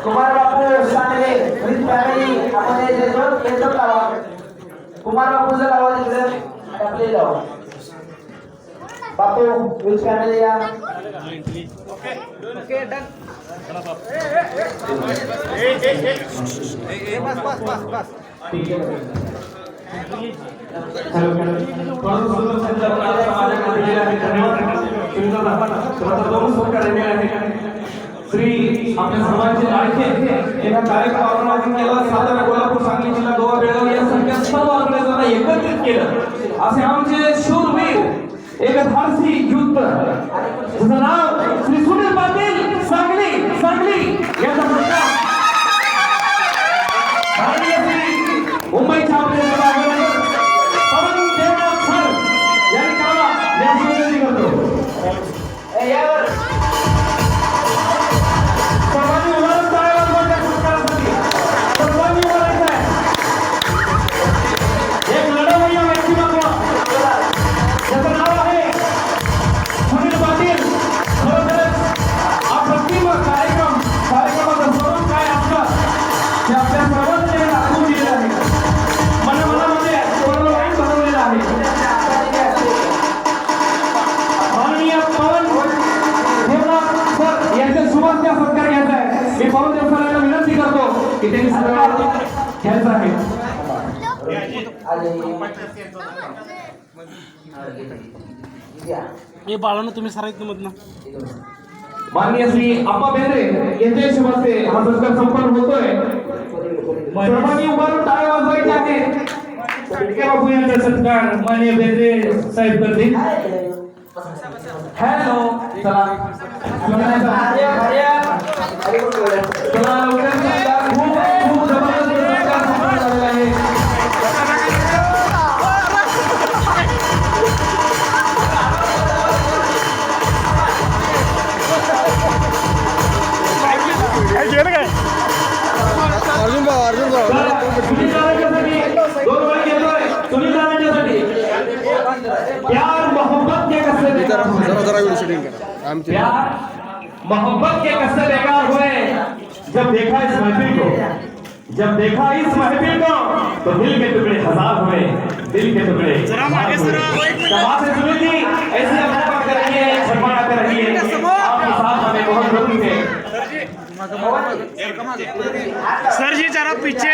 कुमार बापू सांगले with family आपण येतो लावा. कुमार बापूचं लावा तिकडे आणि आपले लावा. बापू विथ फॅमिली या. Okay done. बस. श्री आपल्या सर्वांचे लाडके एका कार्यक्रमावर आयोजन केलं. सातारा, कोल्हापूर, सांगली जिल्हा, गोवा, बेळगाव यासारख्या सर्व आंदोलनांना एकत्रित केलं. असे आमचे शूरवीर एक धाडसी युद्ध ज्याचं नाव श्री सुनील पाटील सांगली याचा प्रकार भारतीय श्री मुंबईच्या आपले सभागृह पवन देवनाथ सर यांनी करावा याची विनंती करतो. यावर सर्वांनी उभारून टाळ्या वाजवा त्या सरकारसाठी. सर्वांनी उभारायचं आहे. एक लढवय्या व्यक्तिमत्व ज्याचं नाव आहे सुनील पाटील. खरोखरच अप्रतिम कार्यक्रमाचं स्वरूप काय असतं ते आपल्या सर्वांनी दाखवून दिलेलं आहे. मनामध्ये पूर्ण लाईन बनवलेलं आहे. माननीय पवन देवनाथ सर यांचे शुभांच्या सत्कार घ्यायचा आहे. मी पवन देव सरांना विनंती करतो की त्यांनी सत्कार घ्यायचा आहे. हे बाळानं तुम्ही सरायत मधनं. माननीय श्री अप्पा बेंद्रे यांच्या शुभास्ते हा सत्कार संपन्न होतोय. सर्वांनी उभारून टाळ्या वाजवायच्या आहेत. बापू यांचा सत्कार माननीय बेंद्रे साहेब करतील. हॅलो चला चला लवकर खूप जबरदस्त सत्कार संपन्न झालेला आहे. मोहब्बत के कससे बेकार हुए जब देखा इस महफिल को तो दिल के टुकड़े हजार हुए. दिल के टुकड़े जमात से सुनी थी ऐसे मोहब्बत कर रही है, शर्मा कर रही है. आपके साथ हमें बहुत रोती है. सर जी जरा पीछे